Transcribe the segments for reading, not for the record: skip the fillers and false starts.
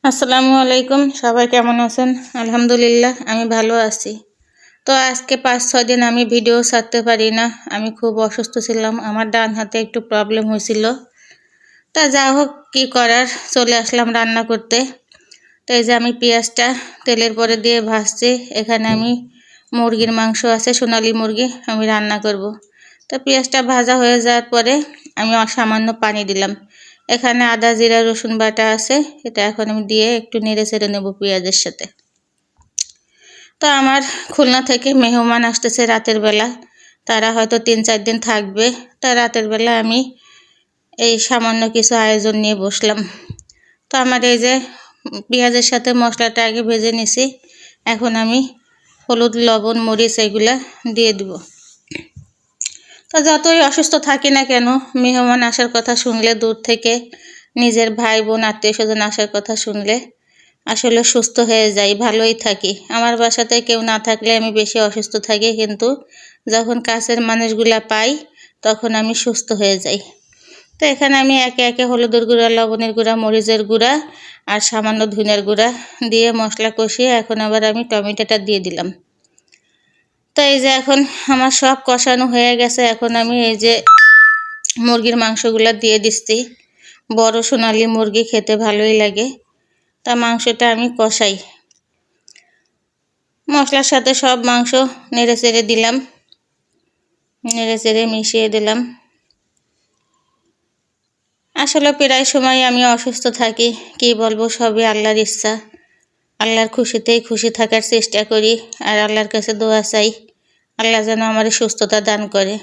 আসসালামু আলাইকুম, সবাই কেমন আছেন? আলহামদুলিল্লাহ আমি ভালো আছি। তো আজকে 5-6 দিন আমি ভিডিও ছাড়তে পারি না। আমি খুব অসুস্থ ছিলাম, আমার ডান হাতে একটু প্রবলেম হয়েছিল। তা যা হোক, কী করার, চলে আসলাম রান্না করতে। তো এই যে আমি পেঁয়াজটা তেলের পরে দিয়ে ভাজছি। এখানে আমি মুরগির মাংস আছে, সোনালী মুরগি, আমি রান্না করব। তো পেঁয়াজটা ভাজা হয়ে যাওয়ার পরে আমি সামান্য পানি দিলাম। এখানে আদা জিরা রসুন বাটা আছে, এটা এখন আমি দিয়ে একটু নেড়ে চেড়ে নেব পেঁয়াজের সাথে। তো আমার খুলনা থেকে মেহমান আসতেছে রাতের বেলা, তারা হয়তো 3-4 দিন থাকবে। তা রাতের বেলা আমি এই সামান্য কিছু আয়োজন নিয়ে বসলাম। তো আমার এই যে পেঁয়াজের সাথে মশলাটা আগে ভেজে নিছি, এখন আমি হলুদ লবণ মরিচ এগুলা দিয়ে দিব। তো যতই অসুস্থ থাকি না কেন, মেহমান আসার কথা শুনলে, দূর থেকে নিজের ভাই বোন আত্মীয় স্বজন আসার কথা শুনলে আসলে সুস্থ হয়ে যাই, ভালোই থাকি। আমার বাসাতে কেউ না থাকলে আমি বেশি অসুস্থ থাকি, কিন্তু যখন কাছের মানুষগুলা পাই তখন আমি সুস্থ হয়ে যাই। তো এখানে আমি একে একে হলুদের গুঁড়া, লবণের গুঁড়া, মরিচের গুঁড়া আর সামান্য ধনিয়ার গুঁড়া দিয়ে মশলা কষিয়ে এখন আবার আমি টমেটোটা দিয়ে দিলাম। তো এই যে এখন আমার সব কষানো হয়ে গেছে, এখন আমি এই যে মুরগির মাংসগুলো দিয়ে দিচ্ছি। বড় সোনালী মুরগি খেতে ভালোই লাগে। তা মাংসটা আমি কষাই, মশলার সাথে সব মাংস নেড়ে চেড়ে দিলাম, নেড়ে চেড়ে মিশিয়ে দিলাম। আসলে প্রায় সময় আমি অসুস্থ থাকি, কি বলবো, সবই আল্লাহর ইচ্ছা। আল্লাহর খুশিতেই খুশি থাকার চেষ্টা করি, আর আল্লাহর কাছে দোয়া চাই আল্লাহ যেন আমার সুস্থতা দান করে।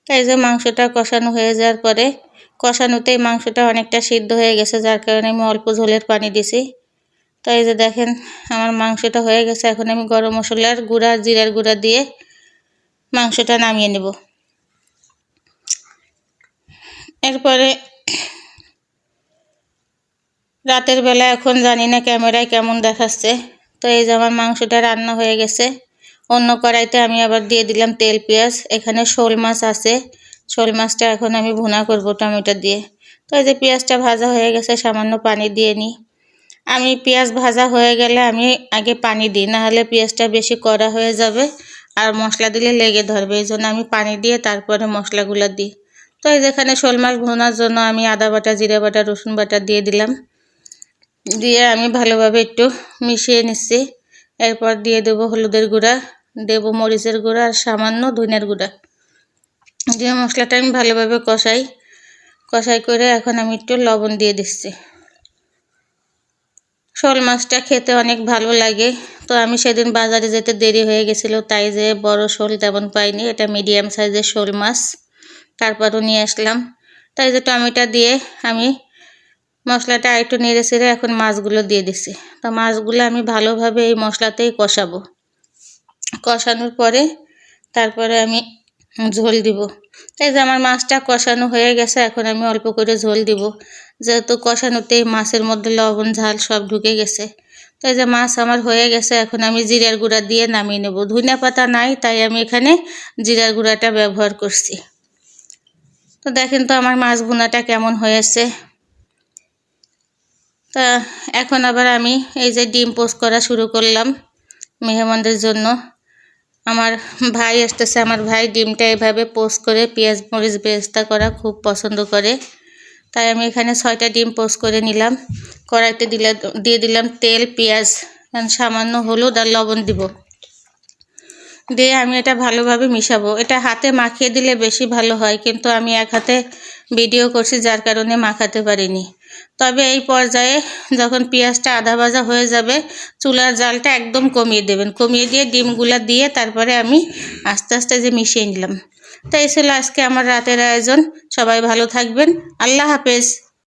তাই যে মাংসটা কষানো হয়ে যাওয়ার পরে, কষানোতেই মাংসটা অনেকটা সিদ্ধ হয়ে গেছে, যার কারণে আমি অল্প ঝোলের পানি দিছি। তো এই যে দেখেন আমার মাংসটা হয়ে গেছে, এখন আমি গরম মশলার গুঁড়া, জিরার গুঁড়া দিয়ে মাংসটা নামিয়ে নেব। এরপরে রাতের বেলা এখন জানি না ক্যামেরায় কেমন দেখাচ্ছে। তো এই যে আমার মাংসটা রান্না হয়ে গেছে। অন্য কড়াইতে আমি আবার দিয়ে দিলাম তেল পেঁয়াজ। এখানে শোল মাছ আছে, শোল মাছটা এখন আমি ভুনা করব টমেটো দিয়ে। তো এই যে পেঁয়াজটা ভাজা হয়ে গেছে, সামান্য পানি দিয়ে নিই। আমি পেঁয়াজ ভাজা হয়ে গেলে আমি আগে পানি দিই, না হলে পেঁয়াজটা বেশি কড়া হয়ে যাবে আর মশলা দিলে লেগে ধরবে, এই জন্য আমি পানি দিয়ে তারপরে মশলাগুলো দিই। তো এই যেখানে শোল মাছ ভুনার জন্য আমি আদা বাটা, জিরা বাটা, রসুন বাটা দিয়ে দিলাম, দিয়ে আমি ভালোভাবে একটু মিশিয়ে নিচ্ছি। এরপর দিয়ে দেবো হলুদের গুঁড়া, দেবো মরিচের গুঁড়া আর সামান্য ধনিয়ার গুঁড়া দিয়ে মশলাটা আমি ভালোভাবে কষাই করে এখন আমি একটু লবণ দিয়ে দিচ্ছি। শোল মাছটা খেতে অনেক ভালো লাগে। তো আমি সেদিন বাজারে যেতে দেরি হয়ে গেছিলো, তাই যে বড় শোল তেমন পাইনি, এটা মিডিয়াম সাইজের শোল মাছ, তারপরও নিয়ে আসলাম। তাই যে টমেটো দিয়ে আমি মশলাটা একটু নেড়ে চেড়ে এখন মাছগুলো দিয়ে দিচ্ছি। তো মাছগুলো আমি ভালোভাবে এই মশলাতেই কষাবো। কষানোর পরে তারপরে আমি ঝোল দিব। এই যে আমার মাছটা কষানো হয়ে গেছে, এখন আমি অল্প করে ঝোল দিব, যেহেতু কষানোতেই মাছের মধ্যে লবণ ঝাল সব ঢুকে গেছে। তো এই যে মাছ আমার হয়ে গেছে, এখন আমি জিরার গুঁড়া দিয়ে নামিয়ে নেব। ধনিয়া পাতা নাই, তাই আমি এখানে জিরার গুঁড়াটা ব্যবহার করছি। তো দেখেন তো আমার মাছ ভুনাটা কেমন হয়েছে। তা এখন আবার আমি এই যে ডিম পোস্ট করা শুরু করলাম মেহমানদের জন্য। আমার ভাই আসতেছে, আমার ভাই ডিমটা এভাবে পোস্ট করে পেঁয়াজ মরিচ বেরেস্তা করা খুব পছন্দ করে, তাই আমি এখানে 6টা ডিম পোস্ট করে নিলাম। কড়াইতে দিয়ে দিলাম তেল, পেঁয়াজ, সামান্য হলুদ আর লবণ দিব, দিয়ে আমি এটা ভালোভাবে মিশাবো। এটা হাতে মাখিয়ে দিলে বেশি ভালো হয়, কিন্তু আমি এক হাতে ভিডিও করছি যার কারণে মাখাতে পারিনি। তবে এই পর্যায়ে যখন পেঁয়াজটা আধা ভাজা হয়ে যাবে, চুলার জালটা একদম কমিয়ে দেবেন, কমিয়ে দিয়ে ডিমগুলা দিয়ে তারপরে আমি আস্তে আস্তে যে মিশিয়ে নিলাম। তো এই ছিল আজকে আমার রাতের আয়োজন। সবাই ভালো থাকবেন, আল্লাহ হাফেজ।